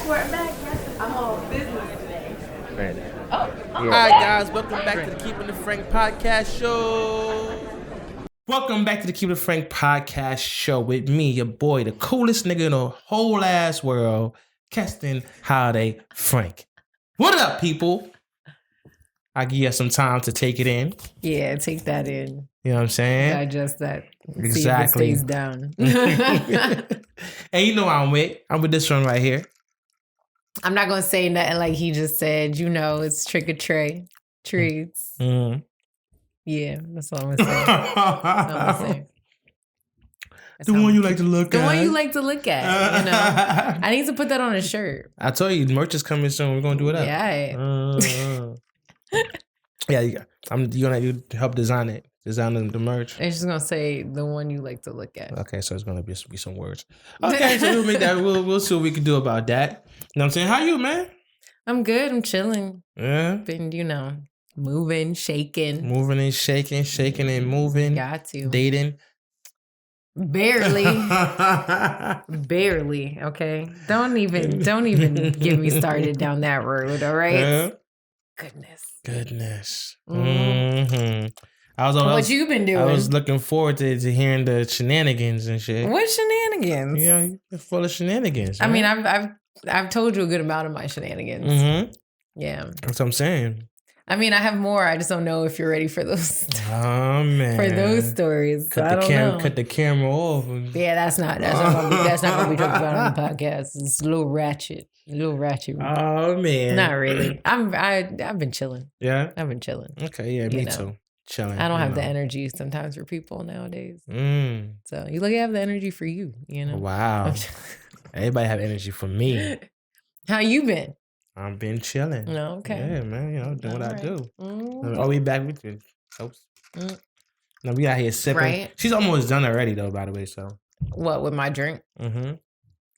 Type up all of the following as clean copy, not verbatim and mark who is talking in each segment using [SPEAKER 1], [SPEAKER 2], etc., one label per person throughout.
[SPEAKER 1] We're back. I'm on business today.
[SPEAKER 2] Right.
[SPEAKER 1] Oh.
[SPEAKER 2] Alright guys, welcome back to the Keeping It Frank podcast show. Welcome back to the Keeping It Frank podcast show with me, your boy, the coolest nigga in the whole ass world, Keston Holiday Frank. What up, people? I give you some time to take it in.
[SPEAKER 1] Yeah, take that in.
[SPEAKER 2] You know what I'm saying?
[SPEAKER 1] Digest that.
[SPEAKER 2] Exactly.
[SPEAKER 1] See if it stays down.
[SPEAKER 2] And you know what I'm with. I'm with this one right here.
[SPEAKER 1] I'm not going to say nothing like he just said. You know, it's trick or treats.
[SPEAKER 2] Mm-hmm.
[SPEAKER 1] Yeah, that's all I'm going to say. That's all I'm gonna say.
[SPEAKER 2] The one you like to look at.
[SPEAKER 1] The one you like to look at. You know, I need to put that on a shirt.
[SPEAKER 2] I told you, merch is coming soon. We're gonna do it up.
[SPEAKER 1] Yeah.
[SPEAKER 2] Yeah, you're gonna help design it. Design the merch.
[SPEAKER 1] It's just gonna say the one you like to look at.
[SPEAKER 2] Okay, so it's gonna be some words. Okay, so we'll make that. We'll see what we can do about that. You know what I'm saying? How you, man?
[SPEAKER 1] I'm good. I'm chilling.
[SPEAKER 2] Yeah.
[SPEAKER 1] Been, moving, shaking.
[SPEAKER 2] Moving and shaking and moving.
[SPEAKER 1] Got to.
[SPEAKER 2] Dating.
[SPEAKER 1] Barely. Barely. Okay. Don't even get me started down that road. All right.
[SPEAKER 2] Yeah.
[SPEAKER 1] Goodness.
[SPEAKER 2] Mm-hmm.
[SPEAKER 1] What you been doing?
[SPEAKER 2] I was looking forward to hearing the shenanigans and shit.
[SPEAKER 1] What shenanigans?
[SPEAKER 2] Yeah, you're full of shenanigans.
[SPEAKER 1] I mean, I've told you a good amount of my shenanigans.
[SPEAKER 2] Mm-hmm.
[SPEAKER 1] Yeah.
[SPEAKER 2] That's what I'm saying.
[SPEAKER 1] I mean, I have more. I just don't know if you're ready for those.
[SPEAKER 2] Oh man,
[SPEAKER 1] for those stories.
[SPEAKER 2] Cut the camera off.
[SPEAKER 1] Yeah, that's not gonna be talked about on the podcast. It's a little ratchet.
[SPEAKER 2] Oh man,
[SPEAKER 1] not really. I've been chilling.
[SPEAKER 2] Yeah,
[SPEAKER 1] I've been chilling.
[SPEAKER 2] Okay, yeah, me too. Chilling.
[SPEAKER 1] I don't have the energy sometimes for people nowadays. So you look, have the energy for you. You know.
[SPEAKER 2] Wow. Everybody have energy for me.
[SPEAKER 1] How you been?
[SPEAKER 2] I've been chilling.
[SPEAKER 1] No, okay.
[SPEAKER 2] Yeah, man. Doing what I do.
[SPEAKER 1] Mm-hmm.
[SPEAKER 2] Are we back with you? No, we out here sipping.
[SPEAKER 1] Right.
[SPEAKER 2] She's almost done already, though. By the way, so.
[SPEAKER 1] What with my drink? Mm-hmm.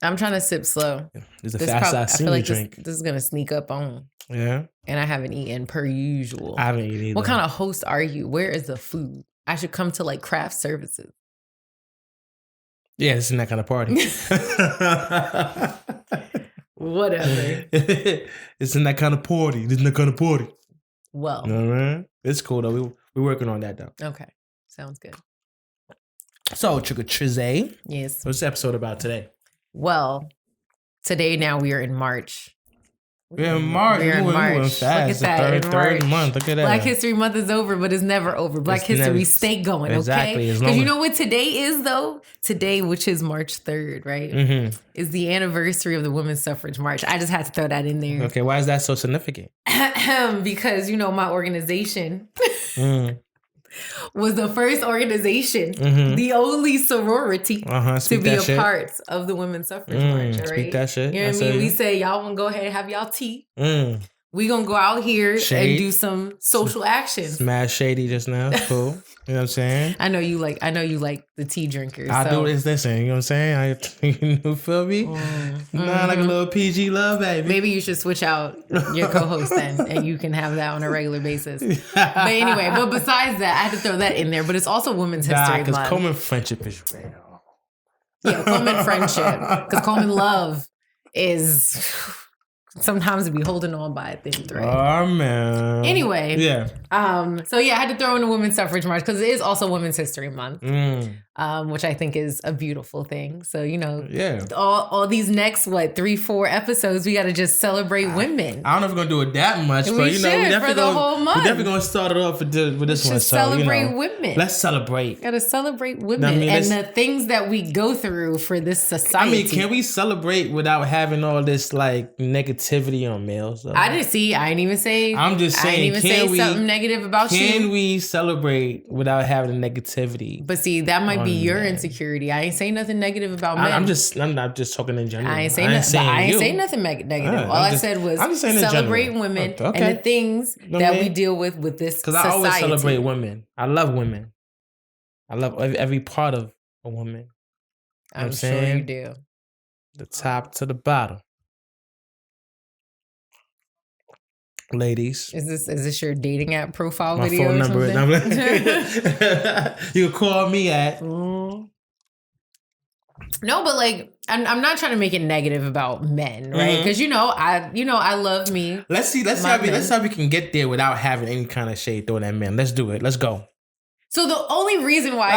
[SPEAKER 1] I'm trying to sip slow.
[SPEAKER 2] This is a fast I feel like drink.
[SPEAKER 1] This is gonna sneak up on.
[SPEAKER 2] Yeah.
[SPEAKER 1] And I haven't eaten per usual.
[SPEAKER 2] I haven't eaten either.
[SPEAKER 1] What kind of host are you? Where is the food? I should come to like craft services.
[SPEAKER 2] Yeah, this is that kind of party.
[SPEAKER 1] Whatever.
[SPEAKER 2] It's in that kind of party. This is that kind of party.
[SPEAKER 1] Well.
[SPEAKER 2] You know what I mean? It's cool though. We're working on that though.
[SPEAKER 1] Okay. Sounds good.
[SPEAKER 2] So, Trigger Trizay.
[SPEAKER 1] Yes.
[SPEAKER 2] What's the episode about today?
[SPEAKER 1] Well, today now we are in March.
[SPEAKER 2] We're in March.
[SPEAKER 1] We're in March. Look at that.
[SPEAKER 2] Third month. Look at that.
[SPEAKER 1] Black History Month is over, but it's never over. Black History stay going,
[SPEAKER 2] exactly,
[SPEAKER 1] okay? Because you know what today is, though? Today, which is March 3rd, right? Is the anniversary of the Women's Suffrage March. I just had to throw that in there.
[SPEAKER 2] Okay, why is that so significant?
[SPEAKER 1] Because, my organization was the first organization, the only sorority to be a part of the Women's Suffrage March, right?
[SPEAKER 2] Speak that shit.
[SPEAKER 1] You know what I mean? We say, y'all want to go ahead and have y'all tea. We going to go out here and do some social action.
[SPEAKER 2] Smash Shady just now. Cool. You know what I'm saying?
[SPEAKER 1] I know you like the tea drinkers.
[SPEAKER 2] I do this, listen. You know what I'm saying? You feel me? Nah, like a little PG love, baby.
[SPEAKER 1] Maybe you should switch out your co-host then, and you can have that on a regular basis. But anyway, besides that, I had to throw that in there. But it's also Women's History Month.
[SPEAKER 2] Because common friendship is real.
[SPEAKER 1] Yeah, common friendship. Because common love is... Sometimes we holding on by a thin thread.
[SPEAKER 2] Oh man.
[SPEAKER 1] Anyway.
[SPEAKER 2] Yeah.
[SPEAKER 1] So I had to throw in the Women's Suffrage March because it is also Women's History Month. Which I think is a beautiful thing. So,
[SPEAKER 2] yeah.
[SPEAKER 1] All these next 3-4 episodes, we gotta just celebrate women.
[SPEAKER 2] I don't know if we're gonna do it that much, but
[SPEAKER 1] we definitely
[SPEAKER 2] for the
[SPEAKER 1] whole month.
[SPEAKER 2] We're definitely gonna start it off with this one. So,
[SPEAKER 1] celebrate women.
[SPEAKER 2] Let's celebrate.
[SPEAKER 1] Gotta celebrate women and the things that we go through for this society.
[SPEAKER 2] I mean, can we celebrate without having all this negativity on males?
[SPEAKER 1] I didn't even say.
[SPEAKER 2] I'm just saying.
[SPEAKER 1] I didn't even say something negative about you.
[SPEAKER 2] Can we celebrate without having negativity?
[SPEAKER 1] But see, that might be your insecurity. I ain't saying nothing negative about men.
[SPEAKER 2] I'm not just talking in general.
[SPEAKER 1] I ain't saying nothing negative. All I said was celebrate women and the things that we deal with this society. Because I always
[SPEAKER 2] celebrate women. I love women. I love every part of a woman.
[SPEAKER 1] I'm sure you do.
[SPEAKER 2] The top to the bottom. Ladies,
[SPEAKER 1] is this your dating app profile
[SPEAKER 2] my
[SPEAKER 1] video?
[SPEAKER 2] Phone
[SPEAKER 1] or
[SPEAKER 2] number. You can call me at.
[SPEAKER 1] No, but like, I'm not trying to make it negative about men, right? Because I love me.
[SPEAKER 2] Let's see how we can get there without having any kind of shade thrown at men. Let's do it. Let's go.
[SPEAKER 1] So the only reason why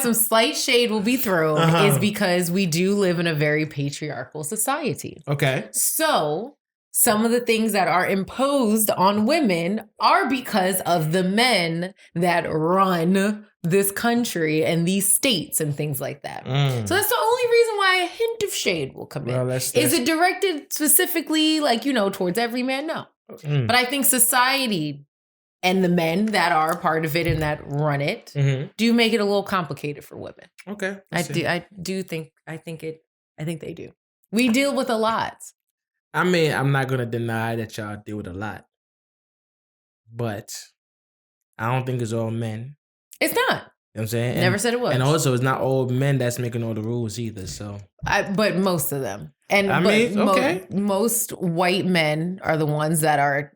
[SPEAKER 1] some slight shade will be thrown is because we do live in a very patriarchal society.
[SPEAKER 2] Okay.
[SPEAKER 1] So some of the things that are imposed on women are because of the men that run this country and these states and things like that. So that's the only reason why a hint of shade will come in. Is it directed specifically towards every man? No. But I think society and the men that are part of it and that run it do make it a little complicated for women.
[SPEAKER 2] Okay.
[SPEAKER 1] I think they do. We deal with a lot.
[SPEAKER 2] I mean, I'm not gonna deny that y'all deal with a lot. But I don't think it's all men.
[SPEAKER 1] It's not.
[SPEAKER 2] You know what I'm saying?
[SPEAKER 1] Never said it was.
[SPEAKER 2] And also it's not all men that's making all the rules either. So
[SPEAKER 1] but most of them. And most white men are the ones that are,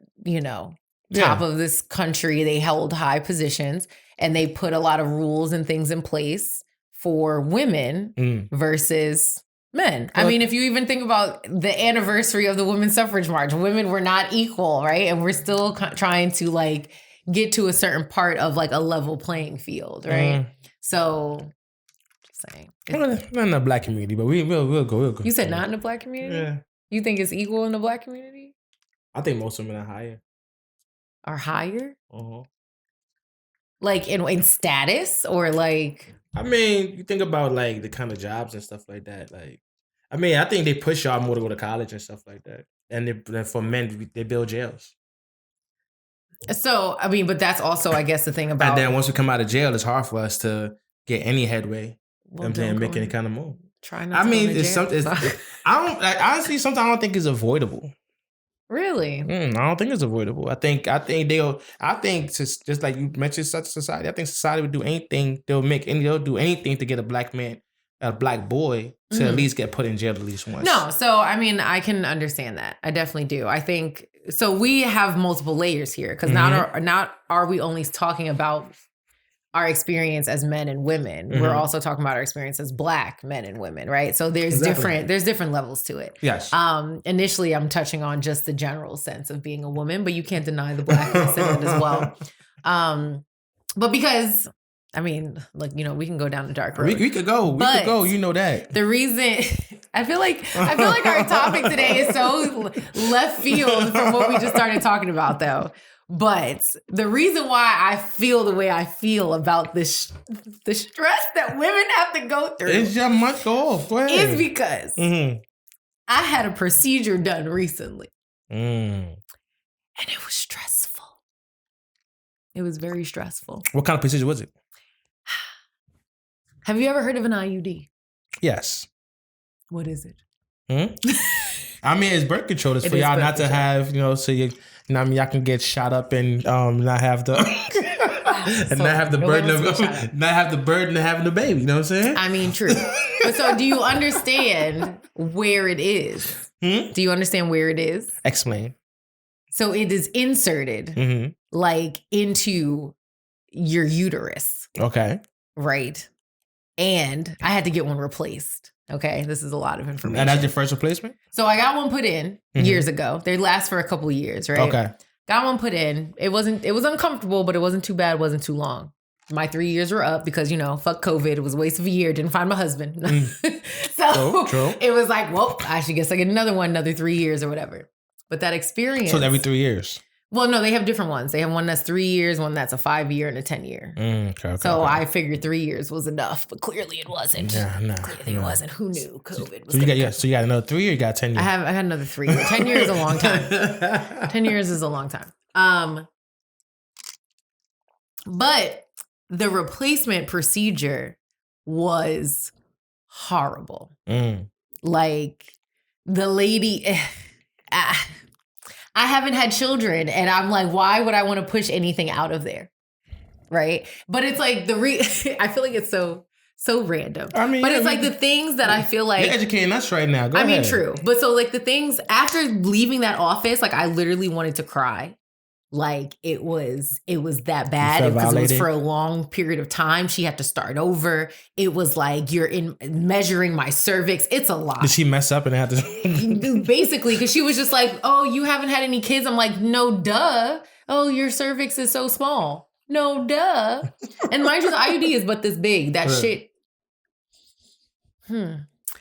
[SPEAKER 1] top of this country. They held high positions and they put a lot of rules and things in place for women versus men. I mean, if you even think about the anniversary of the Women's Suffrage March, women were not equal, right? And we're still trying to get to a certain part of a level playing field, right? So, just saying.
[SPEAKER 2] Not in the black community, but we'll go. You
[SPEAKER 1] said not in the black community? Yeah. You think it's equal in the black community?
[SPEAKER 2] I think most women are higher.
[SPEAKER 1] Are higher? In status or
[SPEAKER 2] I mean, you think about the kind of jobs and stuff like that. I think they push y'all more to go to college and stuff like that. And for men, they build jails.
[SPEAKER 1] So, I mean, but that's also, I guess, the thing about...
[SPEAKER 2] And then once we come out of jail, it's hard for us to get any headway. And make any kind of move.
[SPEAKER 1] Try not to go to jail.
[SPEAKER 2] Honestly, sometimes I don't think it's avoidable.
[SPEAKER 1] Really?
[SPEAKER 2] I don't think it's avoidable. I think just like you mentioned, such society. I think society would do anything. They'll do anything to get a black man, a black boy, to at least get put in jail at least once.
[SPEAKER 1] No, so I mean, I can understand that. I definitely do. I think so. We have multiple layers here because not are we only talking about our experience as men and women. We're also talking about our experience as black men and women, right? So there's different levels to it.
[SPEAKER 2] Yes.
[SPEAKER 1] Initially, I'm touching on just the general sense of being a woman, but you can't deny the blackness in it as well. But because, I mean, we can go down the dark road.
[SPEAKER 2] We could go. You know that.
[SPEAKER 1] The reason I feel like our topic today is so left field from what we just started talking about, though. But the reason why I feel the way I feel about the stress that women have to go through
[SPEAKER 2] is your month off. Go ahead.
[SPEAKER 1] Is because I had a procedure done recently. And it was stressful. It was very stressful.
[SPEAKER 2] What kind of procedure was it?
[SPEAKER 1] Have you ever heard of an IUD?
[SPEAKER 2] Yes.
[SPEAKER 1] What is it?
[SPEAKER 2] I mean, it's birth control. It's for y'all not to have, so y'all can get shot up and not have the not have the burden of having a baby. You know what I'm saying?
[SPEAKER 1] I mean, true. But so, do you understand where it is? Do you understand where it is?
[SPEAKER 2] Explain.
[SPEAKER 1] So it is inserted into your uterus.
[SPEAKER 2] Okay.
[SPEAKER 1] Right. And I had to get one replaced. Okay, this is a lot of information.
[SPEAKER 2] And that's your first replacement?
[SPEAKER 1] So I got one put in years ago. They last for a couple of years, right?
[SPEAKER 2] Okay.
[SPEAKER 1] Got one put in. It was uncomfortable, but it wasn't too bad. It wasn't too long. My 3 years were up because, fuck COVID. It was a waste of a year. Didn't find my husband. So true. It was like, well, I should guess I get another 3 years or whatever. But that experience.
[SPEAKER 2] So every 3 years?
[SPEAKER 1] Well, no, they have different ones. They have one that's 3 years, one that's a 5 year, and a 10 year. I figured 3 years was enough, but clearly it wasn't. It wasn't. Who knew COVID was
[SPEAKER 2] So you got another 3 year, you got 10 years?
[SPEAKER 1] I had another 3 years. 10 years is a long time. 10 years is a long time. But the replacement procedure was horrible. The lady... I haven't had children, and I'm like, why would I want to push anything out of there? Right? But it's like I feel like it's so random. I mean, but it's the things that I feel like...
[SPEAKER 2] You're educating us right now. Go ahead.
[SPEAKER 1] I mean, true. But so the things, after leaving that office, I literally wanted to cry. like it was that bad because it was for a long period of time. She had to start over. It was like you're in measuring my cervix. It's a lot.
[SPEAKER 2] Did she mess up and had
[SPEAKER 1] to basically because she was just like, oh, you haven't had any kids? I'm like, no, duh. Oh, your cervix is so small. No, duh. And mind you, the IUD is but this big. That shit.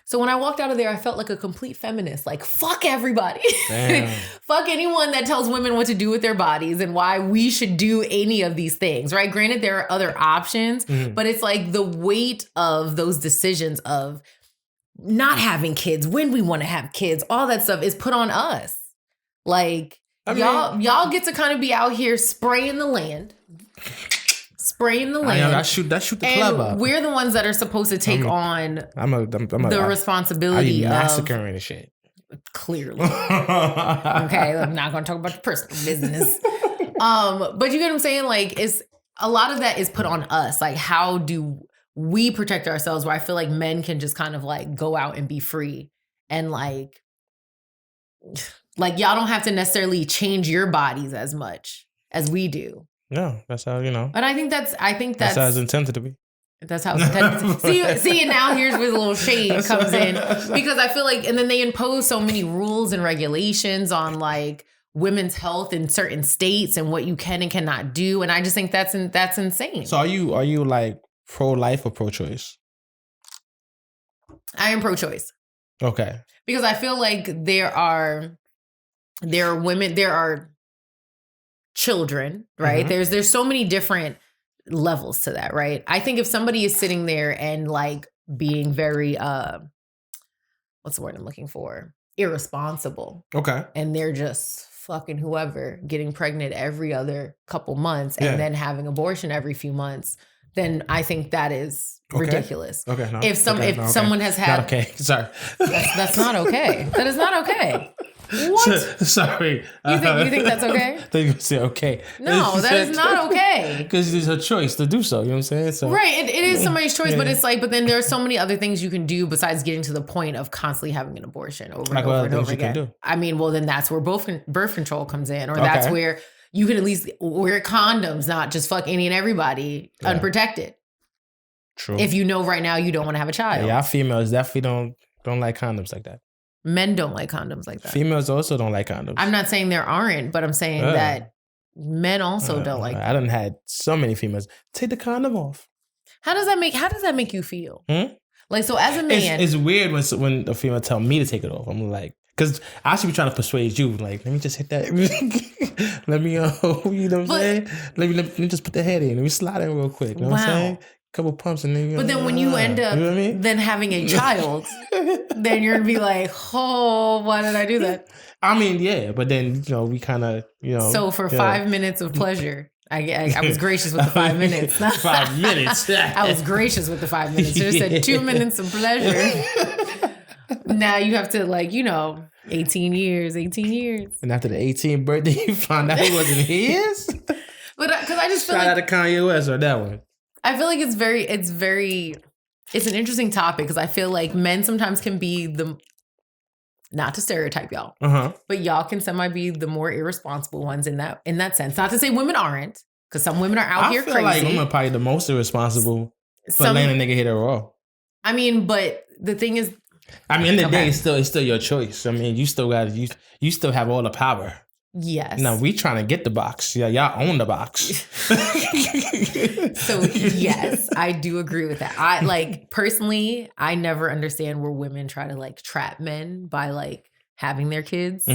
[SPEAKER 1] So when I walked out of there, I felt like a complete feminist. Like, fuck everybody. Fuck anyone that tells women what to do with their bodies and why we should do any of these things, right? Granted, there are other options, but it's like the weight of those decisions of not having kids, when we want to have kids, all that stuff is put on us. Like, y'all get to kind of be out here spraying the land.
[SPEAKER 2] I shoot the club up.
[SPEAKER 1] We're the ones that are supposed to take on the responsibility
[SPEAKER 2] of massacring and shit.
[SPEAKER 1] Clearly. Okay, I'm not going to talk about your personal business. But you get what I'm saying? Like, it's a lot of that is put on us. Like, how do we protect ourselves? Where I feel like men can just kind of like go out and be free and like y'all don't have to necessarily change your bodies as much as we do.
[SPEAKER 2] No, that's how,
[SPEAKER 1] And I think that's
[SPEAKER 2] how it's intended to be.
[SPEAKER 1] That's how it's intended. See, and now here's where the little shade comes in. Because I feel like, and then they impose so many rules and regulations on like women's health in certain states and what you can and cannot do. And I just think that's insane.
[SPEAKER 2] So are you like pro-life or pro-choice?
[SPEAKER 1] I am pro-choice.
[SPEAKER 2] Okay.
[SPEAKER 1] Because I feel like there are women, there are children, right? There's so many different levels to that, right? I think if somebody is sitting there and like being very what's the word I'm looking for? Irresponsible.
[SPEAKER 2] Okay.
[SPEAKER 1] And they're just fucking whoever, getting pregnant every other couple months and then having abortion every few months, then I think that is ridiculous.
[SPEAKER 2] Okay. No.
[SPEAKER 1] If someone has had
[SPEAKER 2] not okay. Sorry.
[SPEAKER 1] That's not okay. That is not okay. What?
[SPEAKER 2] Sorry.
[SPEAKER 1] You think that's okay?
[SPEAKER 2] They say okay.
[SPEAKER 1] No, that is not okay.
[SPEAKER 2] Because it's a choice to do so. You know what I'm saying? So,
[SPEAKER 1] right. It is somebody's choice, but it's like, but then there are so many other things you can do besides getting to the point of constantly having an abortion over and over and over again. I mean, well, then that's where birth control comes in, or that's where you can at least wear condoms, not just fuck any and everybody unprotected.
[SPEAKER 2] True.
[SPEAKER 1] If you know right now you don't want to have a child.
[SPEAKER 2] Yeah, females definitely don't like condoms like that.
[SPEAKER 1] Men don't like condoms like that.
[SPEAKER 2] Females also don't like condoms.
[SPEAKER 1] I'm not saying there aren't, but I'm saying that men also don't like that.
[SPEAKER 2] I done had so many females take the condom off.
[SPEAKER 1] How does that make you feel? Like, so as a man,
[SPEAKER 2] it's weird when a female tell me to take it off. I'm like, because I should be trying to persuade you. Like, let me just hit that. Let me, you know what I'm saying? Let me just put the head in. Let me slide in real quick. You know what I'm saying? Couple pumps and then
[SPEAKER 1] but then when you end up then having a child, then you're gonna be like, oh, why did I do that?
[SPEAKER 2] I mean, yeah, but then we kind of
[SPEAKER 1] So for 5 minutes of pleasure, I was gracious with the 5 minutes.
[SPEAKER 2] 5 minutes.
[SPEAKER 1] I was gracious with the 5 minutes. You said 2 minutes of pleasure. Now you have to 18 years.
[SPEAKER 2] And after the 18th birthday, you found out it wasn't his.
[SPEAKER 1] But because I just feel
[SPEAKER 2] shout out to Kanye West on that one.
[SPEAKER 1] I feel like it's an interesting topic because I feel like men sometimes can be not to stereotype y'all, but y'all can be the more irresponsible ones in that sense. Not to say women aren't, because some women are out here crazy. I feel like
[SPEAKER 2] women are probably the most irresponsible for letting a nigga hit her raw.
[SPEAKER 1] I mean, but the thing is,
[SPEAKER 2] in the day, it's still your choice. I mean, you still have all the power.
[SPEAKER 1] Yes.
[SPEAKER 2] Now we trying to get the box. Yeah, y'all own the box.
[SPEAKER 1] So yes, I do agree with that. I personally, I never understand where women try to trap men by having their kids.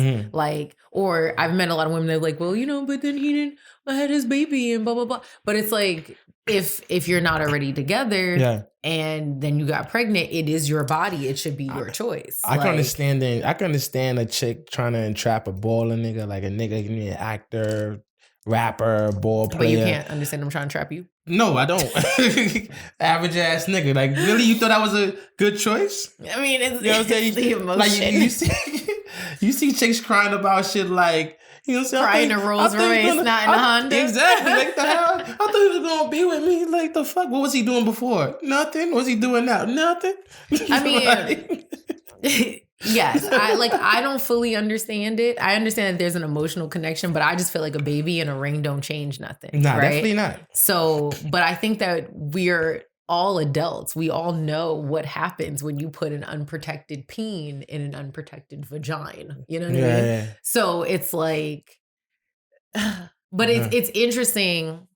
[SPEAKER 1] Or I've met a lot of women that are like, well, but then he didn't had his baby and blah blah blah. But it's like if you're not already together and then you got pregnant, it is your body. It should be your choice.
[SPEAKER 2] I can understand that. I can understand a chick trying to entrap a baller nigga, like a nigga, an actor, rapper, ball player.
[SPEAKER 1] But you can't understand them trying to trap you?
[SPEAKER 2] No, I don't. Average ass nigga. Like, really? You thought that was a good choice?
[SPEAKER 1] I mean, it's the emotion.
[SPEAKER 2] Like, you see chicks crying about shit like, you know what I'm saying?
[SPEAKER 1] Crying in a Rolls Royce, not in a Honda.
[SPEAKER 2] Exactly. Like, the hell? I thought he was going to be with me. Like, the fuck? What was he doing before? Nothing. What's he doing now? Nothing.
[SPEAKER 1] I mean, Yes, I don't fully understand it. I understand that there's an emotional connection, but I just feel like a baby and a ring don't change nothing.
[SPEAKER 2] Nah,
[SPEAKER 1] right?
[SPEAKER 2] Definitely not.
[SPEAKER 1] So, but I think that we're all adults. We all know what happens when you put an unprotected peen in an unprotected vagina. You know what I mean?
[SPEAKER 2] Yeah.
[SPEAKER 1] So it's like, but it's interesting.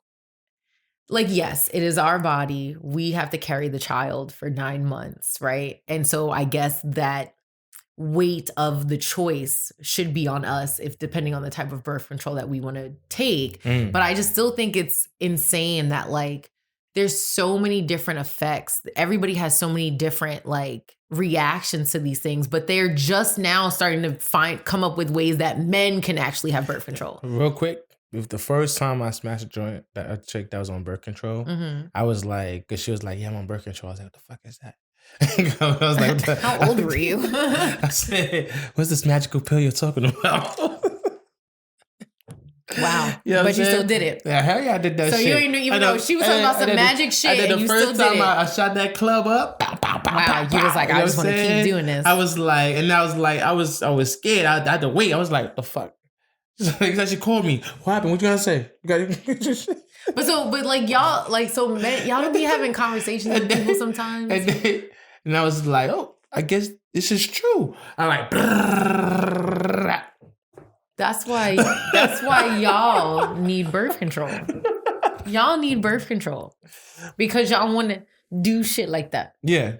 [SPEAKER 1] Like, yes, it is our body. We have to carry the child for 9 months, right? And so I guess that weight of the choice should be on us if depending on the type of birth control that we want to take. But I just still think it's insane that like there's so many different effects. Everybody has so many different like reactions to these things, but they're just now starting to come up with ways that men can actually have birth control.
[SPEAKER 2] Real quick, if the first time I smashed a joint, that a chick that was on birth control, I was like, because she was like, yeah, I'm on birth control. I was like, what the fuck is that? I was like,
[SPEAKER 1] how old were you?
[SPEAKER 2] I said, what's this magical pill you're talking about?
[SPEAKER 1] Wow. You know but you still did it.
[SPEAKER 2] Yeah, hell yeah, I did that
[SPEAKER 1] shit. So you ain't even know she was talking about some magic shit and you still did it. The first time I shot that club up, wow, you was like, I just want to keep doing this.
[SPEAKER 2] I was like, I was scared. I had to wait. I was like, the fuck? She called me. What happened? What you gonna say?
[SPEAKER 1] But like y'all, like so men, y'all don't be having conversations with people sometimes.
[SPEAKER 2] And I was like, oh, I guess this is true. I'm like,
[SPEAKER 1] that's why y'all need birth control. Y'all need birth control because y'all want to do shit like that.
[SPEAKER 2] Yeah.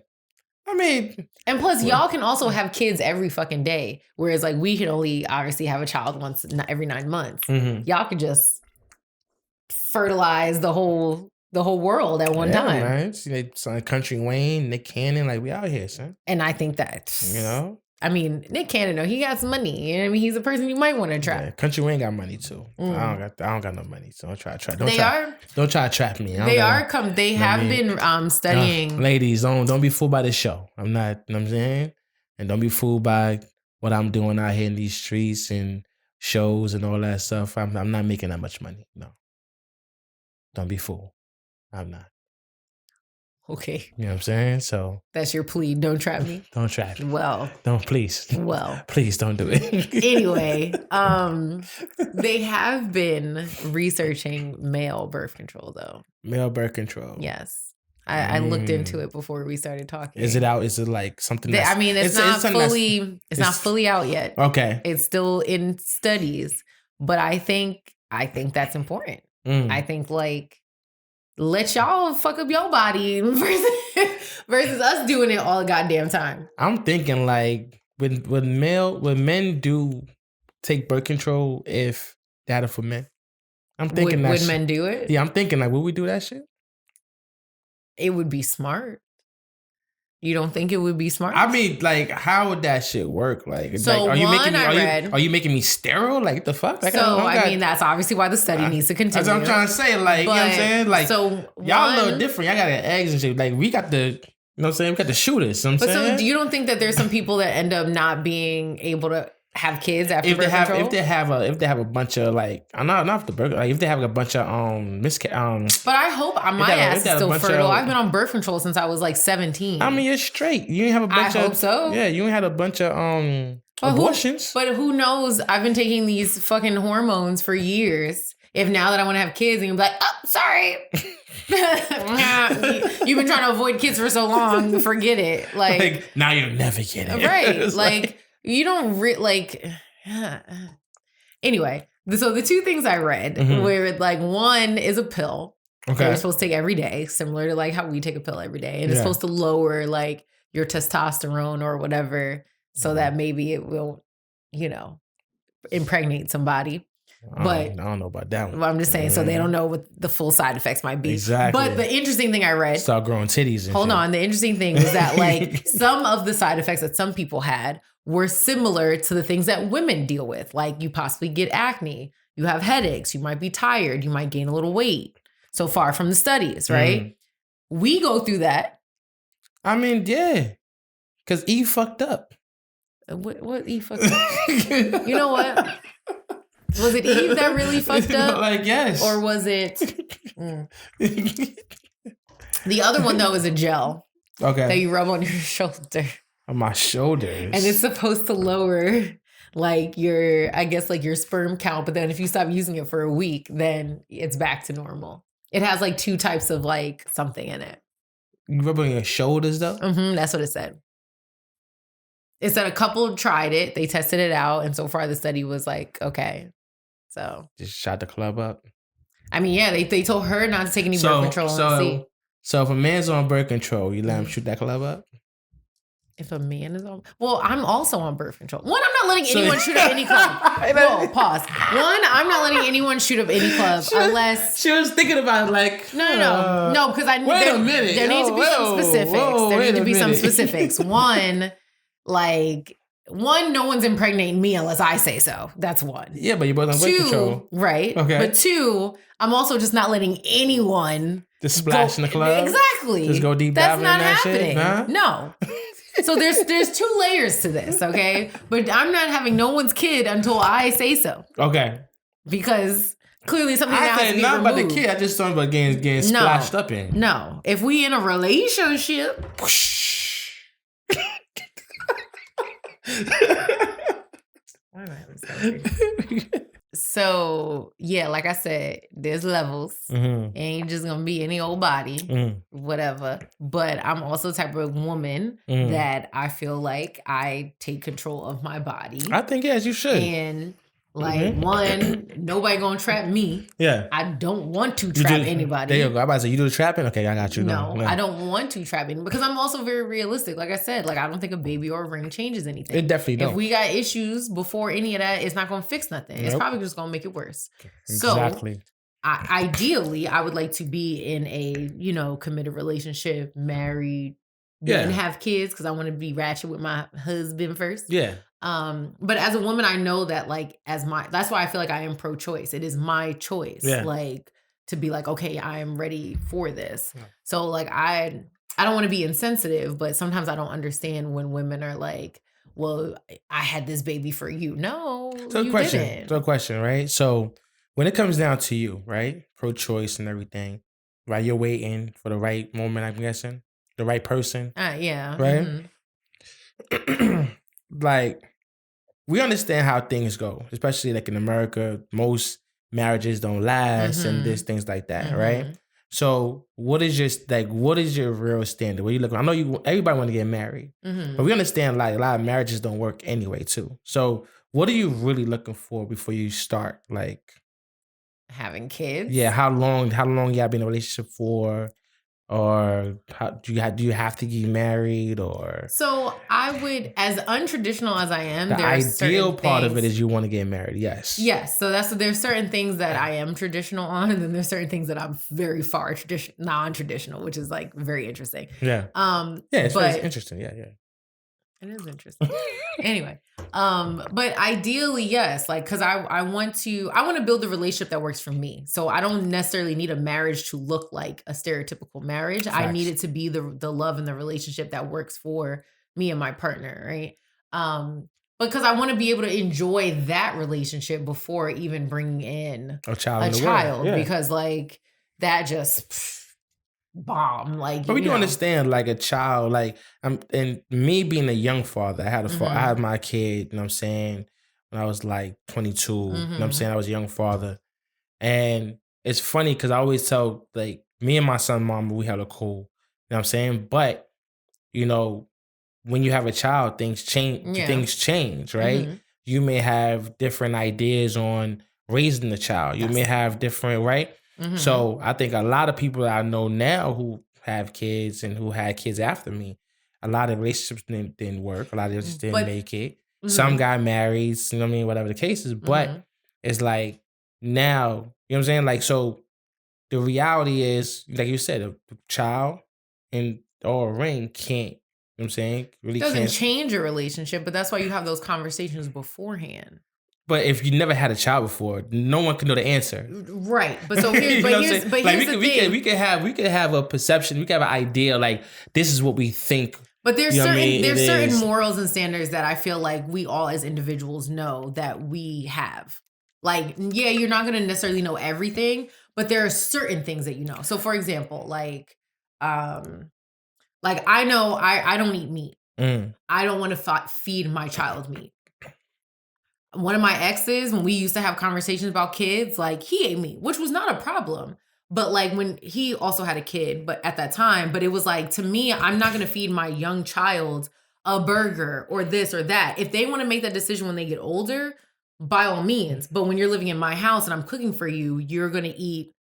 [SPEAKER 2] I mean,
[SPEAKER 1] and plus y'all can also have kids every fucking day. Whereas like we can only obviously have a child once every 9 months. Y'all could just fertilize the whole world at one time.
[SPEAKER 2] Right? See, son, Country Wayne, Nick Cannon, like we out here, son.
[SPEAKER 1] And I think that,
[SPEAKER 2] you know,
[SPEAKER 1] I mean, Nick Cannon, though, he got some money. You know what I mean? He's a person you might want to trap.
[SPEAKER 2] Yeah, Country Wayne got money too. I don't got no money, so don't try to trap. Don't try to trap me.
[SPEAKER 1] They have been studying.
[SPEAKER 2] Ladies, don't be fooled by this show. I'm not, you know what I'm saying? And don't be fooled by what I'm doing out here in these streets and shows and all that stuff. I'm not making that much money. No. Don't be fooled. I'm not.
[SPEAKER 1] Okay.
[SPEAKER 2] You know what I'm saying? So
[SPEAKER 1] that's your plea. Don't trap me.
[SPEAKER 2] Don't trap me.
[SPEAKER 1] Well.
[SPEAKER 2] Don't, please.
[SPEAKER 1] Well.
[SPEAKER 2] Please don't do it.
[SPEAKER 1] Anyway, they have been researching male birth control though.
[SPEAKER 2] Male birth control.
[SPEAKER 1] Yes. I looked into it before we started talking.
[SPEAKER 2] Is it out? Is it like something that's...
[SPEAKER 1] I mean, it's not fully out yet.
[SPEAKER 2] Okay.
[SPEAKER 1] It's still in studies. But I think that's important. I think like let y'all fuck up your body versus us doing it all the goddamn time.
[SPEAKER 2] I'm thinking like when men do take birth control if they had it for men. I'm thinking
[SPEAKER 1] would men do it?
[SPEAKER 2] Yeah, I'm thinking like would we do that shit?
[SPEAKER 1] It would be smart. You don't think it would be smart?
[SPEAKER 2] I mean, like, how would that shit work? Like,
[SPEAKER 1] so
[SPEAKER 2] are you making me sterile? Like, the fuck? Like,
[SPEAKER 1] I mean, that's obviously why the study needs to continue.
[SPEAKER 2] That's what I'm trying to say. Like, you know what I'm saying? Like,
[SPEAKER 1] so
[SPEAKER 2] y'all a little different. Y'all got eggs and shit. Like, we got the, you know what I'm saying? We got the shooters. You know what I'm saying?
[SPEAKER 1] So, you don't think that there's some people that end up not being able to have kids after birth control?
[SPEAKER 2] If they have a bunch of like not the birth, like if they have a bunch of
[SPEAKER 1] But I hope my ass is still fertile. I've been on birth control since I was like 17.
[SPEAKER 2] I mean, you're straight. You ain't have a bunch
[SPEAKER 1] I hope so.
[SPEAKER 2] Yeah, you ain't had a bunch of abortions.
[SPEAKER 1] But who knows? I've been taking these fucking hormones for years. If now that I want to have kids and you're like, oh, sorry. You've been trying to avoid kids for so long. Forget it. Like
[SPEAKER 2] now you'll never get it.
[SPEAKER 1] Right. like you don't anyway, so the two things I read were like one is a pill that you're supposed to take every day, similar to like how we take a pill every day. And it's supposed to lower like your testosterone or whatever so that maybe it will, impregnate somebody. But
[SPEAKER 2] I don't know about that one.
[SPEAKER 1] I'm just saying, so they don't know what the full side effects might be.
[SPEAKER 2] Exactly.
[SPEAKER 1] But the interesting thing I read...
[SPEAKER 2] Start growing titties and
[SPEAKER 1] Hold on. The interesting thing was that like some of the side effects that some people had were similar to the things that women deal with. Like you possibly get acne, you have headaches, you might be tired, you might gain a little weight. So far from the studies, right? We go through that.
[SPEAKER 2] I mean, yeah. Because Eve fucked up.
[SPEAKER 1] What Eve fucked up? You know what? Was it Eve that really fucked up?
[SPEAKER 2] Like, yes.
[SPEAKER 1] Or was it... The other one, though, is a gel.
[SPEAKER 2] Okay.
[SPEAKER 1] That you rub on your shoulder.
[SPEAKER 2] On my shoulders.
[SPEAKER 1] And it's supposed to lower like your sperm count. But then if you stop using it for a week, then it's back to normal. It has like 2 types of like something in it.
[SPEAKER 2] You rub on your shoulders though?
[SPEAKER 1] That's what it said. It said a couple tried it. They tested it out. And so far the study was like, okay. So.
[SPEAKER 2] Just shot the club up?
[SPEAKER 1] I mean, yeah, they told her not to take any birth control.
[SPEAKER 2] So if a man's on birth control, you let him shoot that club up?
[SPEAKER 1] If a man is on... Well, I'm also on birth control. One, I'm not letting anyone shoot up any club. Whoa, pause. One, I'm not letting anyone shoot up any club unless...
[SPEAKER 2] She was thinking about like...
[SPEAKER 1] No, because I...
[SPEAKER 2] Wait a minute.
[SPEAKER 1] There needs to be some specifics. One, no one's impregnating me unless I say so. That's one.
[SPEAKER 2] Yeah, but you're both on birth control.
[SPEAKER 1] Right. Okay. But 2, I'm also just not letting anyone...
[SPEAKER 2] Just splash in the club?
[SPEAKER 1] Exactly.
[SPEAKER 2] Just go deep dive in that shit?
[SPEAKER 1] That's not happening. No. So there's 2 layers to this, okay? But I'm not having no one's kid until I say so.
[SPEAKER 2] Okay.
[SPEAKER 1] Because clearly something now has to be
[SPEAKER 2] not
[SPEAKER 1] removed.
[SPEAKER 2] about the kid. I just thought about getting splashed up in.
[SPEAKER 1] No. If we in a relationship... Why am I having so So, yeah, like I said, there's levels. Ain't just going to be any old body, whatever. But I'm also the type of woman that I feel like I take control of my body.
[SPEAKER 2] I think, yes, you should.
[SPEAKER 1] And, one, nobody going to trap me.
[SPEAKER 2] Yeah.
[SPEAKER 1] I don't want to trap anybody.
[SPEAKER 2] There you go. I'm about to say, you do the trapping? Okay, I got you.
[SPEAKER 1] No, I don't want to trap anybody because I'm also very realistic. Like I said, I don't think a baby or a ring changes anything.
[SPEAKER 2] It definitely don't.
[SPEAKER 1] If we got issues before any of that, it's not going to fix nothing. Nope. It's probably just going to make it worse. Exactly. So, ideally, I would like to be in a, committed relationship, married, then have kids because I want to be ratchet with my husband first.
[SPEAKER 2] Yeah.
[SPEAKER 1] But as a woman, I know that that's why I feel like I am pro-choice. It is my choice, to be like, okay, I am ready for this. Yeah. So I don't want to be insensitive, but sometimes I don't understand when women are like, well, I had this baby for you. No, you didn't.
[SPEAKER 2] So a question, right? So when it comes down to you, right? Pro-choice and everything, right? You're waiting for the right moment, I'm guessing. The right person.
[SPEAKER 1] Yeah.
[SPEAKER 2] Right? Mm-hmm. We understand how things go, especially in America. Most marriages don't last, and there's things like that, right? So, what is your real standard? What you look? I know everybody want to get married, but we understand a lot of marriages don't work anyway too. So, what are you really looking for before you start
[SPEAKER 1] having kids?
[SPEAKER 2] Yeah, how long you have been in a relationship for? Or do you have to get married? Or
[SPEAKER 1] so I would, as untraditional as I am,
[SPEAKER 2] the ideal part of it is you want to get married. Yes. So there's certain things that I am traditional on, and then there's certain things that I'm very far non-traditional, which is very interesting. Yeah. It's very interesting. Yeah.
[SPEAKER 1] It is interesting. Anyway, but ideally, yes, because I want to build a relationship that works for me. So I don't necessarily need a marriage to look like a stereotypical marriage. Facts. I need it to be the love and the relationship that works for me and my partner, right? Because I want to be able to enjoy that relationship before even bringing in a child, because that just bomb.
[SPEAKER 2] But we do understand a child, and me being a young father, I had I had my kid, you know what I'm saying, when I was 22, you know what I'm saying, I was a young father. And it's funny because I always tell me and my son, mom, we had a cool, you know what I'm saying? But, when you have a child, things change, right? You may have different ideas on raising the child. You may have different, right? So I think a lot of people that I know now who have kids and who had kids after me, a lot of relationships didn't work. A lot of them just didn't make it. Some got married, you know what I mean? Whatever the case is. But it's now, you know what I'm saying? So the reality is, like you said, a child or a ring can't, you know what I'm saying? Really
[SPEAKER 1] doesn't change a relationship, but that's why you have those conversations beforehand.
[SPEAKER 2] But if you never had a child before, no one can know the answer.
[SPEAKER 1] Right. But so here's the thing.
[SPEAKER 2] We could have a perception, we could have an idea, this is what we think.
[SPEAKER 1] But there's certain morals and standards that I feel like we all as individuals know that we have. You're not going to necessarily know everything, but there are certain things that you know. So for example, I know I don't eat meat. I don't want to feed my child meat. One of my exes, when we used to have conversations about kids, like he ate meat, which was not a problem. But like when he also had a kid, but at that time, but it was like, to me, I'm not going to feed my young child a burger or this or that. If they want to make that decision when they get older, by all means. But when you're living in my house and I'm cooking for you, you're going to eat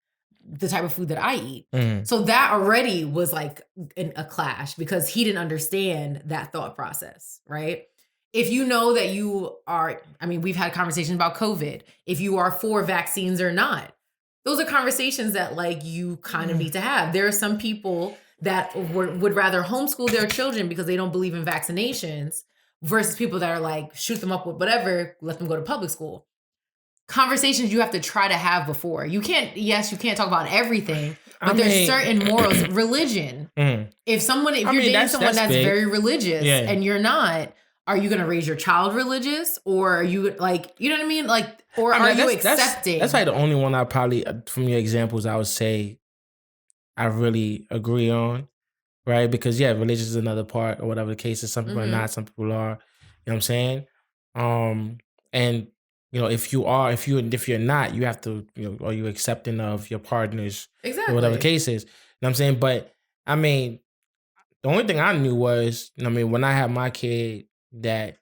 [SPEAKER 1] the type of food that I eat. So that already was like a clash because he didn't understand that thought process, right? If you know that you are, I mean, we've had conversations about COVID, if you are for vaccines or not. Those are conversations that like you kind of need to have. There are some people that would rather homeschool their children because they don't believe in vaccinations versus people that are like, shoot them up with whatever, let them go to public school. Conversations you have to try to have before. You can't talk about everything, but there's certain morals. Religion. If you're dating someone that's very religious and you're not, are you going to raise your child religious, or are you like, you know what I mean? Like, or are you accepting?
[SPEAKER 2] That's like the only one I probably, from your examples, I would say I really agree on, right? Because religion is another part or whatever the case is. Some people are not, some people are, you know what I'm saying? And if you're not, you have to, are you accepting of your partners or whatever the case is? You know what I'm saying? But I mean, the only thing I knew was, when I had my kid, that,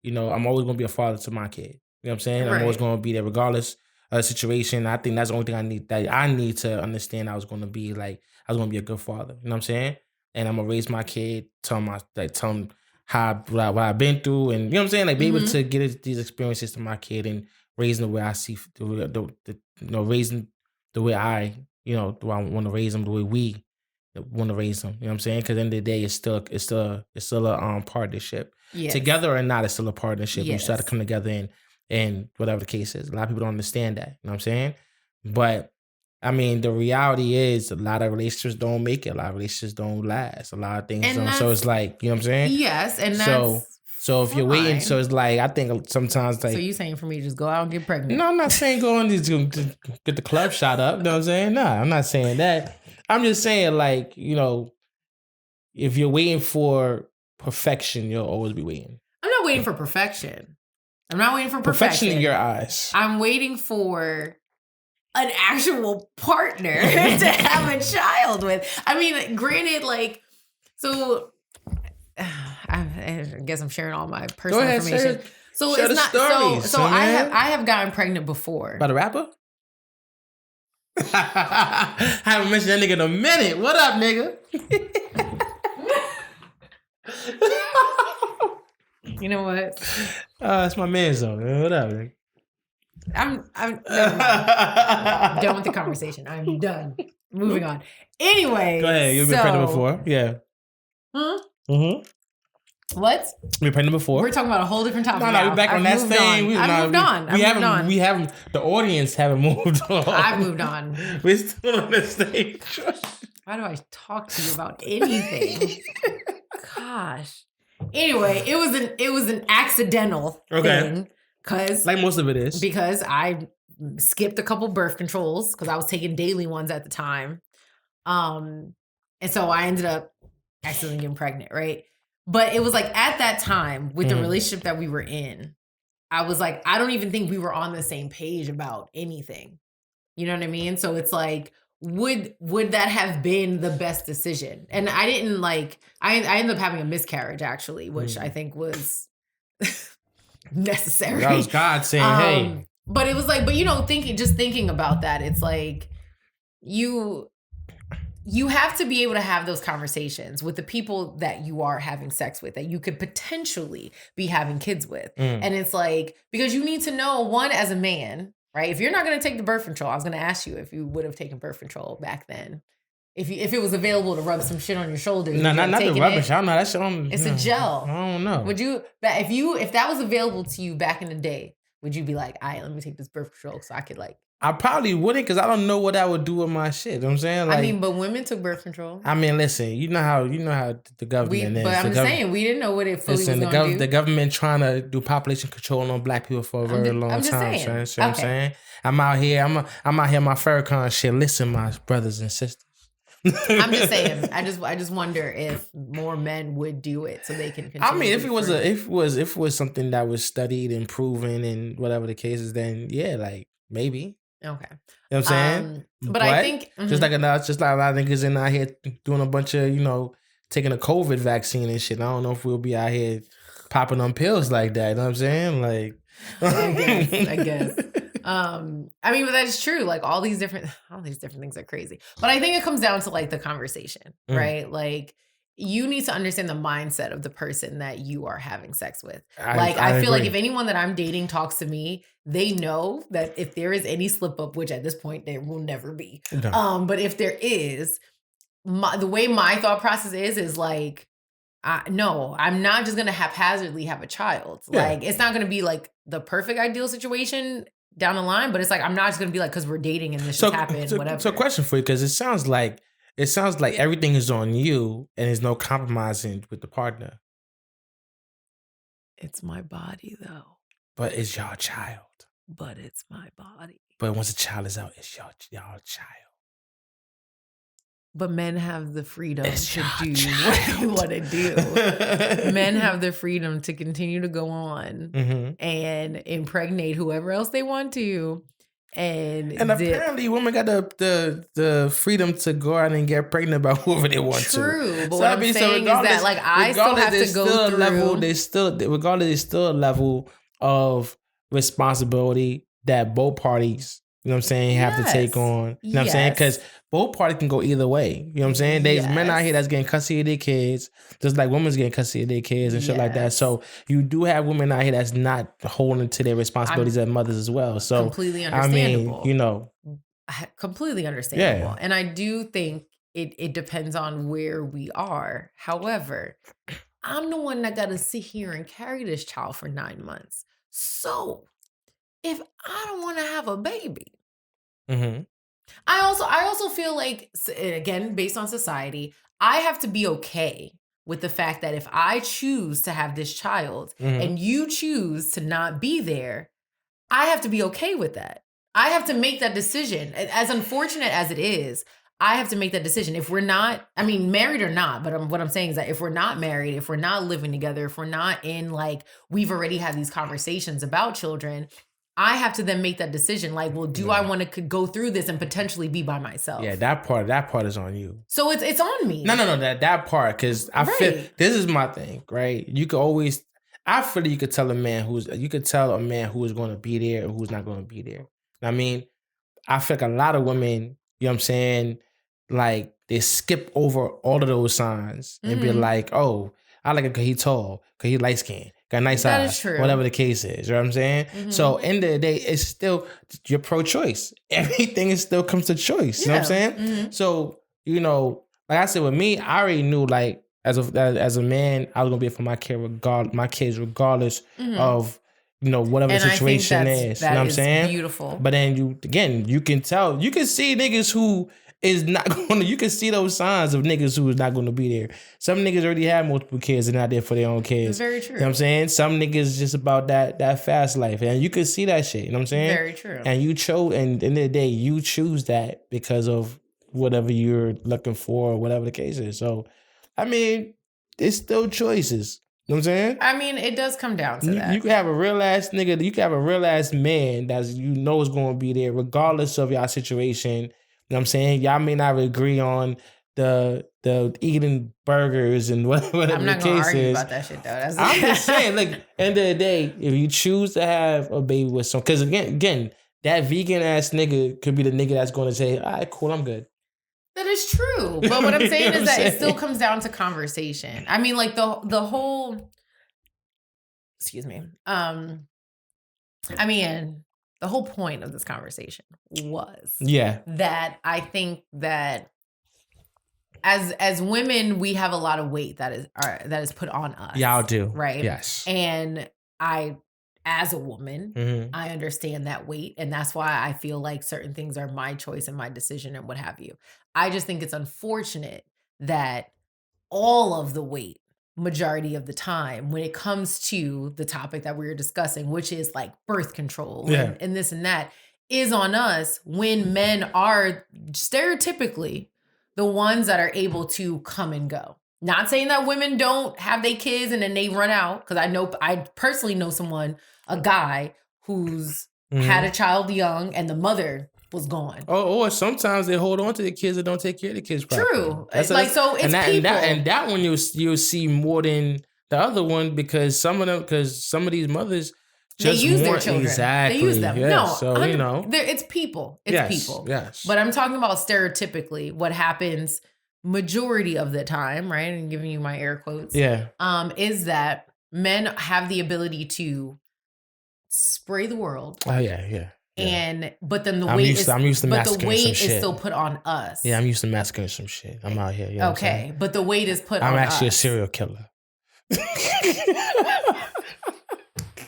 [SPEAKER 2] I'm always going to be a father to my kid. You know what I'm saying? Right. I'm always going to be there regardless of the situation. I think that's the only thing I need to understand. I was going to be a good father. You know what I'm saying? And I'm going to raise my kid, tell him what I've been through, and you know what I'm saying? Like, be able to get these experiences to my kid and raising the way I see, raising the way I want to raise them, the way we want to raise them. You know what I'm saying? Because at the end of the day, it's still a partnership. Yes. Together or not, it's still a partnership. Yes. You start to come together and whatever the case is. A lot of people don't understand that. You know what I'm saying? But I mean, the reality is a lot of relationships don't make it. A lot of relationships don't last. A lot of things don't. So it's like, you know what I'm saying?
[SPEAKER 1] Yes, and that's
[SPEAKER 2] so if you're waiting, so it's like, I think sometimes like.
[SPEAKER 1] So you saying for me to just go out and get pregnant?
[SPEAKER 2] No, I'm not saying go and just get the club shot up. You know what I'm saying? No, I'm not saying that. I'm just saying, like, if you're waiting for perfection, you'll always be waiting.
[SPEAKER 1] I'm not waiting for perfection. Perfection
[SPEAKER 2] in your eyes.
[SPEAKER 1] I'm waiting for an actual partner to have a child with. I mean, granted, like, so I guess I'm sharing all my personal information. So
[SPEAKER 2] share
[SPEAKER 1] it's not
[SPEAKER 2] stories,
[SPEAKER 1] so I have gotten pregnant before.
[SPEAKER 2] By the rapper? I haven't mentioned that nigga in a minute. What up, nigga?
[SPEAKER 1] You know what?
[SPEAKER 2] It's my man's zone. Man. What up, nigga?
[SPEAKER 1] I'm done with the conversation. I'm done. Moving on. Anyway.
[SPEAKER 2] Go ahead. You've been pregnant before. Yeah.
[SPEAKER 1] What?
[SPEAKER 2] You've been pregnant before.
[SPEAKER 1] We're talking about a whole different topic.
[SPEAKER 2] No, we're back on that thing.
[SPEAKER 1] I've moved on.
[SPEAKER 2] We haven't. The audience haven't moved on.
[SPEAKER 1] I've moved on.
[SPEAKER 2] We're still on the stage.
[SPEAKER 1] Why do I talk to you about anything? Gosh. Anyway, it was an accidental thing. Cause
[SPEAKER 2] like most of it is.
[SPEAKER 1] Because I skipped a couple birth controls because I was taking daily ones at the time. And so I ended up accidentally getting pregnant, right? But it was like at that time with the relationship that we were in, I was like, I don't even think we were on the same page about anything. You know what I mean? So it's like, would that have been the best decision? And I didn't like, I ended up having a miscarriage actually, which I think was necessary.
[SPEAKER 2] That was God saying, hey.
[SPEAKER 1] But it was like, thinking about that, it's like you have to be able to have those conversations with the people that you are having sex with, that you could potentially be having kids with. And it's like, because you need to know, one, as a man, right? If you're not going to take the birth control, I was going to ask you if you would have taken birth control back then. If it was available to rub some shit on your shoulders.
[SPEAKER 2] No, not the rubbish. I don't know. That shit
[SPEAKER 1] it's a gel.
[SPEAKER 2] I don't know.
[SPEAKER 1] Would you, if that was available to you back in the day, would you be like, all right, let me take this birth control so I could like.
[SPEAKER 2] I probably wouldn't, because I don't know what I would do with my shit. You know what I'm saying? Like,
[SPEAKER 1] I mean, but women took birth control.
[SPEAKER 2] I mean, listen, you know how the government is.
[SPEAKER 1] But I'm saying, we didn't know what it fully was going to do.
[SPEAKER 2] The government trying to do population control on black people for a very long time.
[SPEAKER 1] Saying.
[SPEAKER 2] You know what I'm saying? I'm out here, my Farrakhan shit. Listen, my brothers and sisters.
[SPEAKER 1] I'm just saying. I just wonder if more men would do it so they can continue.
[SPEAKER 2] I mean, if it was something that was studied and proven and whatever the case is, then yeah, like maybe.
[SPEAKER 1] Okay.
[SPEAKER 2] You know what I'm saying?
[SPEAKER 1] But I think
[SPEAKER 2] just like a lot of niggas in out here doing a bunch of, taking a COVID vaccine and shit. I don't know if we'll be out here popping on pills like that. You know what I'm saying? Like
[SPEAKER 1] I guess. I mean, but that's true. Like all these different things are crazy. But I think it comes down to like the conversation, right? Like you need to understand the mindset of the person that you are having sex with. I feel like if anyone that I'm dating talks to me, they know that if there is any slip up, which at this point there will never be. No. But if there is, the way my thought process is like, no, I'm not just going to haphazardly have a child. Yeah. Like, it's not going to be like the perfect ideal situation down the line, but it's like, I'm not just going to be like, because we're dating and this just happened, whatever.
[SPEAKER 2] So question for you, because it sounds like everything is on you and there's no compromising with the partner.
[SPEAKER 1] It's my body though.
[SPEAKER 2] But it's your child.
[SPEAKER 1] But it's my body.
[SPEAKER 2] But once the child is out, it's your child.
[SPEAKER 1] But men have the freedom to do what they want to do. Men have the freedom to continue to go on and impregnate whoever else they want to. And
[SPEAKER 2] apparently women got the freedom to go out and get pregnant by whoever they want to.
[SPEAKER 1] True. But what I'm saying is that like I still have to go through.
[SPEAKER 2] There's still a level of responsibility that both parties, you know what I'm saying, have to take on. You know what I'm saying? Because both parties can go either way. You know what I'm saying? There's men out here that's getting custody of their kids, just like women's getting custody of their kids and shit like that. So you do have women out here that's not holding to their responsibilities as mothers as well. So
[SPEAKER 1] completely understandable.
[SPEAKER 2] I mean,
[SPEAKER 1] completely understandable. Yeah. And I do think it depends on where we are. However, I'm the one that got to sit here and carry this child for 9 months. So if I don't want to have a baby, I also feel like, again, based on society, I have to be okay with the fact that if I choose to have this child and you choose to not be there, I have to be okay with that. I have to make that decision. As unfortunate as it is, I have to make that decision. If we're not, I mean, married or not, but what I'm saying is that if we're not married, if we're not living together, if we're not in like, we've already had these conversations about children, I have to then make that decision. Like, well, do I want to go through this and potentially be by myself?
[SPEAKER 2] Yeah, that part is on you.
[SPEAKER 1] So it's on me.
[SPEAKER 2] No, that part, because I feel this is my thing, right? You could always, I feel you could tell a man who's going to be there and who's not going to be there. I mean, I feel like a lot of women, you know what I'm saying, like they skip over all of those signs and be like, oh, I like him because he's tall, because he's light skinned, got nice eyes, whatever the case is. You know what I'm saying? So end of the day, it's still, you're pro-choice. Everything is still comes to choice. You know what I'm saying? So, like I said, with me, I already knew like as a man, I was gonna be for my kids regardless of whatever the situation is. You know what I'm saying?
[SPEAKER 1] Beautiful.
[SPEAKER 2] But then you can tell, you can see niggas who is not going to, you can see those signs of niggas who is not going to be there. Some niggas already have multiple kids and not there for their own kids.
[SPEAKER 1] Very true.
[SPEAKER 2] You know what I'm saying? Some niggas just about that fast life. And you can see that shit. You know what I'm saying?
[SPEAKER 1] Very true.
[SPEAKER 2] And you chose, and at the end of the day, you choose that because of whatever you're looking for or whatever the case is. So, I mean, it's still choices. You know what I'm saying?
[SPEAKER 1] I mean, it does come down to that.
[SPEAKER 2] You can have a real ass nigga, you can have a real ass man that's is going to be there regardless of y'all situation. You know what I'm saying? Y'all may not agree on the eating burgers and whatever the case is.
[SPEAKER 1] I'm not going to argue about that shit, though.
[SPEAKER 2] I'm just saying, like, end of the day, if you choose to have a baby with some, because again, that vegan ass nigga could be the nigga that's going to say, all right, cool, I'm good.
[SPEAKER 1] That is true. But what I'm saying is that it still comes down to conversation. I mean, like the whole, excuse me. I mean, the whole point of this conversation was that I think that as women, we have a lot of weight that is put on us.
[SPEAKER 2] Y'all do.
[SPEAKER 1] Right?
[SPEAKER 2] Yes.
[SPEAKER 1] And as a woman, I understand that weight. And that's why I feel like certain things are my choice and my decision and what have you. I just think it's unfortunate that all of the weight, majority of the time, when it comes to the topic that we were discussing, which is like birth control and this and that, is on us when men are stereotypically the ones that are able to come and go. Not saying that women don't have their kids and then they run out, because I personally know a guy who's had a child young and the mother was gone.
[SPEAKER 2] Or sometimes they hold on to the kids and don't take care of the kids properly.
[SPEAKER 1] True. It's people.
[SPEAKER 2] And that one you'll see more than the other one, because some of these mothers just
[SPEAKER 1] they use
[SPEAKER 2] want,
[SPEAKER 1] their children.
[SPEAKER 2] Exactly.
[SPEAKER 1] They use them.
[SPEAKER 2] Yes.
[SPEAKER 1] No,
[SPEAKER 2] so
[SPEAKER 1] it's people. It's people.
[SPEAKER 2] Yes.
[SPEAKER 1] But I'm talking about stereotypically what happens majority of the time, right? And giving you my air quotes.
[SPEAKER 2] Yeah.
[SPEAKER 1] Is that men have the ability to spray the world.
[SPEAKER 2] Oh yeah.
[SPEAKER 1] But then the weight is still put on us.
[SPEAKER 2] Yeah, I'm used to masking some shit. I'm out here. You know
[SPEAKER 1] okay, but the weight is put on us.
[SPEAKER 2] I'm actually a serial killer.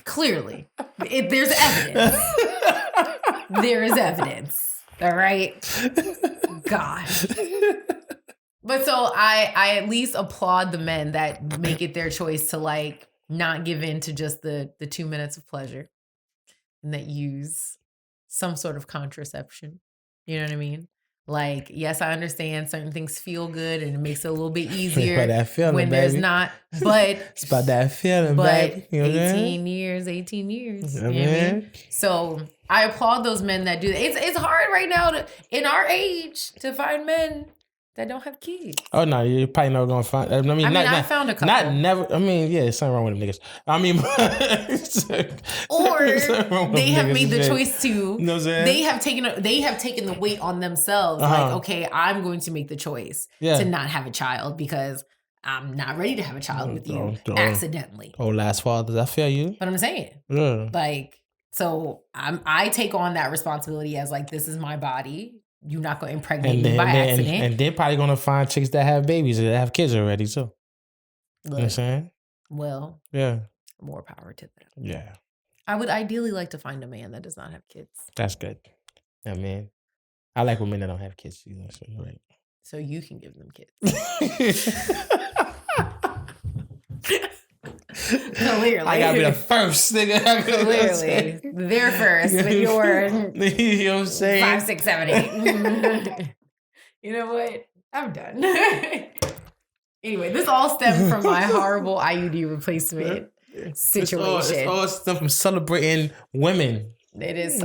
[SPEAKER 1] Clearly, there's evidence. There is evidence. All right. God. But so I at least applaud the men that make it their choice to like not give in to just the 2 minutes of pleasure, and that use some sort of contraception. You know what I mean? Like, yes, I understand certain things feel good and it makes it a little bit easier when there's not, but
[SPEAKER 2] it's about that feeling,
[SPEAKER 1] but
[SPEAKER 2] baby. You know
[SPEAKER 1] 18 years. You know what I mean? So I applaud those men that do that. It's hard right now in our age to find men that don't have kids.
[SPEAKER 2] Oh no, you're probably never gonna find.
[SPEAKER 1] I found a couple.
[SPEAKER 2] Not never. I mean, yeah, something wrong with them niggas. I mean,
[SPEAKER 1] or they have made the choice to. You know what I'm saying? They have taken the weight on themselves. Like, okay, I'm going to make the choice to not have a child because I'm not ready to have a child with you accidentally.
[SPEAKER 2] Oh, last fathers, I feel you.
[SPEAKER 1] But I'm saying, like, so I take on that responsibility as like, this is my body. You're not going to impregnate me by accident.
[SPEAKER 2] And they're probably going to find chicks that have babies, that have kids already, too.
[SPEAKER 1] Look,
[SPEAKER 2] you know what I'm saying?
[SPEAKER 1] Well,
[SPEAKER 2] yeah,
[SPEAKER 1] more power to them.
[SPEAKER 2] Yeah.
[SPEAKER 1] I would ideally like to find a man that does not have kids.
[SPEAKER 2] That's good. I mean, I like women that don't have kids. You know, so you're right.
[SPEAKER 1] So you can give them kids. Clearly.
[SPEAKER 2] I gotta be the first, nigga.
[SPEAKER 1] Clearly. They're first when you're
[SPEAKER 2] you know what I'm saying?
[SPEAKER 1] 5, 6, 7, 8. You know what? I'm done. Anyway, this all stemmed from my horrible IUD replacement situation.
[SPEAKER 2] It's all stuff from celebrating women.
[SPEAKER 1] It is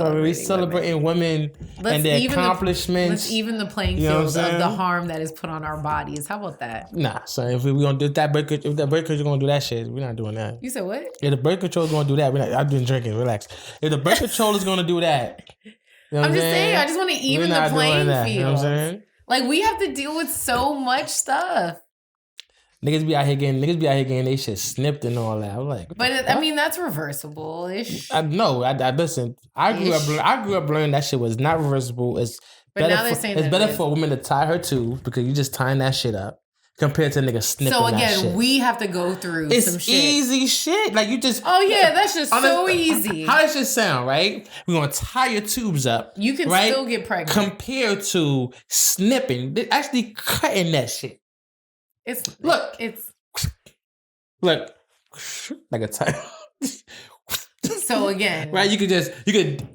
[SPEAKER 2] celebrating women and their accomplishments.
[SPEAKER 1] Let's even the playing field of the harm that is put on our bodies. How about that?
[SPEAKER 2] Nah, so if we're gonna do that birth control, if the birth control gonna do that shit, we're not doing that.
[SPEAKER 1] You said what?
[SPEAKER 2] If the birth control is gonna do that, I'm doing drinking. Relax. If the birth control is gonna do that, you know
[SPEAKER 1] I'm just saying. I just want to even the playing field. You know what I'm saying? Like, we have to deal with so much stuff.
[SPEAKER 2] Niggas be out here getting they shit snipped and all that. I'm like,
[SPEAKER 1] but I mean, that's reversible ish.
[SPEAKER 2] I listen. I grew up learning that shit was not reversible. It's better for a woman to tie her tube because you just tying that shit up compared to nigga snipping. So again,
[SPEAKER 1] that shit. We have to go through some shit.
[SPEAKER 2] It's easy shit. Like you just.
[SPEAKER 1] Oh yeah, that's just so easy.
[SPEAKER 2] How does it sound? Right? We're gonna tie your tubes up.
[SPEAKER 1] You can still get pregnant
[SPEAKER 2] compared to snipping. They're actually cutting that shit.
[SPEAKER 1] It's
[SPEAKER 2] like a tie.
[SPEAKER 1] So again,
[SPEAKER 2] right? You could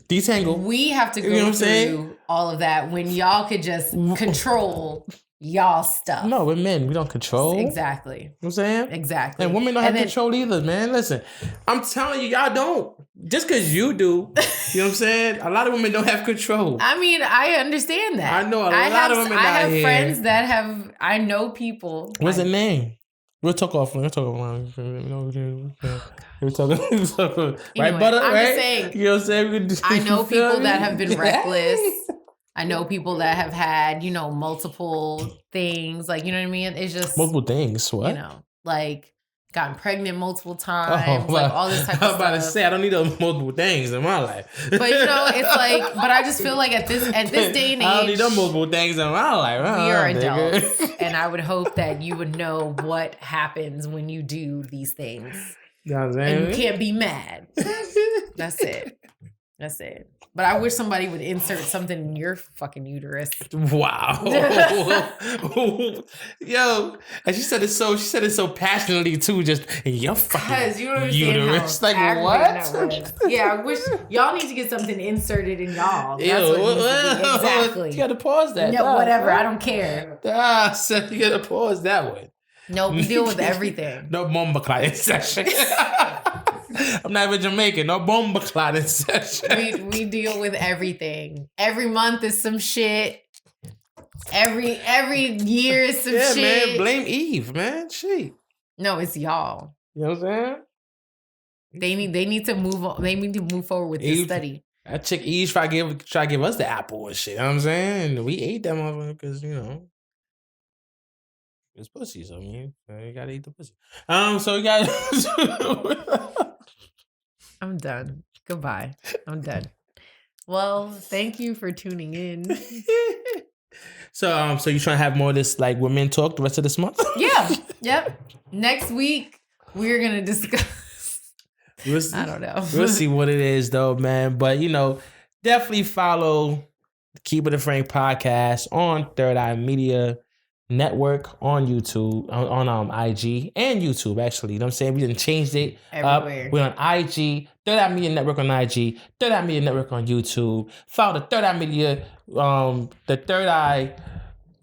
[SPEAKER 2] detangle.
[SPEAKER 1] We have to go through all of that when y'all could just control y'all stuff.
[SPEAKER 2] No, we're men. We don't control.
[SPEAKER 1] Exactly.
[SPEAKER 2] You know what I'm saying?
[SPEAKER 1] Exactly.
[SPEAKER 2] And women don't have control either, man. Listen, I'm telling you, y'all don't. Just because you do, you know what I'm saying? A lot of women don't have control.
[SPEAKER 1] I mean, I understand that.
[SPEAKER 2] I know a lot of women out here.
[SPEAKER 1] I have friends that have, I know people.
[SPEAKER 2] What's the name? We'll talk offline. We'll talk. Right, butter?
[SPEAKER 1] I'm
[SPEAKER 2] right?
[SPEAKER 1] Just saying.
[SPEAKER 2] You know what I'm saying?
[SPEAKER 1] I know people that have been reckless. I know people that have had, multiple things. Like, you know what I mean? It's just.
[SPEAKER 2] Multiple things? What?
[SPEAKER 1] Like gotten pregnant multiple times. Like all this type of stuff.
[SPEAKER 2] I was about to say, I don't need those multiple things in my life.
[SPEAKER 1] But, it's like, but I just feel like at this day and age.
[SPEAKER 2] I don't need those multiple things in my life.
[SPEAKER 1] We are adults. And I would hope that you would know what happens when you do these things.
[SPEAKER 2] You know what I'm saying?
[SPEAKER 1] And you can't be mad. That's it. That's it. But I wish somebody would insert something in your fucking uterus.
[SPEAKER 2] Wow. Yo. And she said it so passionately too, just in your fucking uterus. Like what?
[SPEAKER 1] Yeah, I wish y'all need to get something inserted in y'all. That's exactly.
[SPEAKER 2] You gotta pause that.
[SPEAKER 1] No, whatever. I don't care.
[SPEAKER 2] So you gotta pause that one.
[SPEAKER 1] No, we deal with everything.
[SPEAKER 2] No bomba clotting session. I'm not even Jamaican. No bomba clotting session.
[SPEAKER 1] We deal with everything. Every month is some shit. Every year is some shit.
[SPEAKER 2] Yeah, man. Blame Eve, man. She.
[SPEAKER 1] No, it's y'all.
[SPEAKER 2] You know what I'm
[SPEAKER 1] saying? They need to move on. They need to move forward with this study.
[SPEAKER 2] That chick Eve try to give us the apple and shit. You know what I'm saying? And we ate them because, it's pussy, so you gotta eat the pussy. So you gotta
[SPEAKER 1] I'm done. Goodbye. I'm done. Well, thank you for tuning in.
[SPEAKER 2] So you trying to have more of this like women talk the rest of this month?
[SPEAKER 1] Yeah. Yep. Next week we're gonna discuss. I don't know.
[SPEAKER 2] We'll see what it is though, man. But definitely follow the Keep It a Frank podcast on Third Eye Media Network on YouTube, on IG and YouTube, actually. You know what I'm saying? We done changed it
[SPEAKER 1] everywhere.
[SPEAKER 2] We're on IG, Third Eye Media Network on IG, Third Eye Media Network on YouTube. Follow the Third Eye Media, the Third Eye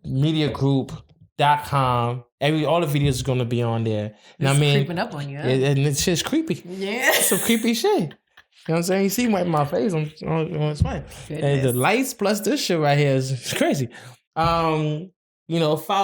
[SPEAKER 2] Media Group.com. All the videos is gonna be on there.
[SPEAKER 1] It's creeping up on you, huh?
[SPEAKER 2] And it's just creepy.
[SPEAKER 1] Yeah.
[SPEAKER 2] It's some creepy shit. You know what I'm saying? You see my face on it's fine. And the lights plus this shit right here is crazy. Follow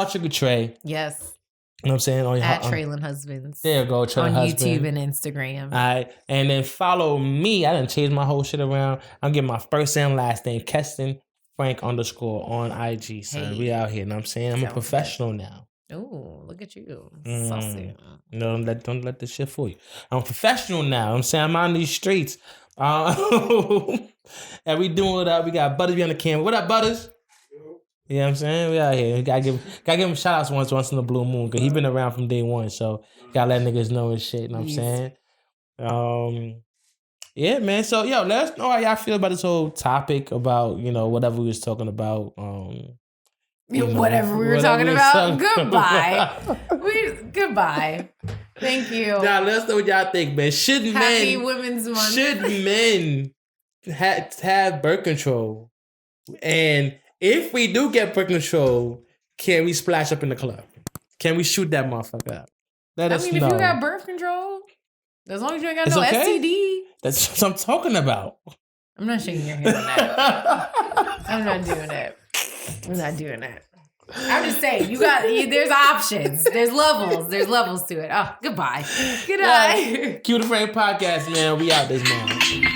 [SPEAKER 2] Trigger Trey.
[SPEAKER 1] Yes.
[SPEAKER 2] You know what I'm saying?
[SPEAKER 1] At Traylon Husbands.
[SPEAKER 2] There you go, Traylon Husbands.
[SPEAKER 1] On YouTube and Instagram.
[SPEAKER 2] All right. And then follow me. I done changed my whole shit around. I'm getting my first and last name, Keston Frank _ on IG. So we out here. You know what I'm saying? I'm a professional now.
[SPEAKER 1] Oh, look at you. Saucy.
[SPEAKER 2] No, don't let this shit fool you. I'm a professional now. You know what I'm saying? I'm on these streets. And we doing it up. We got Butters on the camera. What up, Butters? You know what I'm saying? We out here. Gotta give him shout outs once in the blue moon, because he been around from day one. So gotta let niggas know and shit. You know what I'm saying? Yeah, man. So let us know how y'all feel about this whole topic about, whatever we was talking about.
[SPEAKER 1] Whatever we were talking about. Goodbye. Goodbye. Thank you.
[SPEAKER 2] Now let us know what y'all think, man.
[SPEAKER 1] Happy Women's Month.
[SPEAKER 2] Should men have birth control? And if we do get birth control, can we splash up in the club? Can we shoot that motherfucker up? Let us know.
[SPEAKER 1] If you got birth control, as long as you ain't got STD.
[SPEAKER 2] That's what I'm talking about.
[SPEAKER 1] I'm not shaking your hand on that. I'm not doing that. I'm just saying, there's options. There's levels to it. Oh, goodbye. Good night.
[SPEAKER 2] Keep It a Frank podcast, man. We out this morning.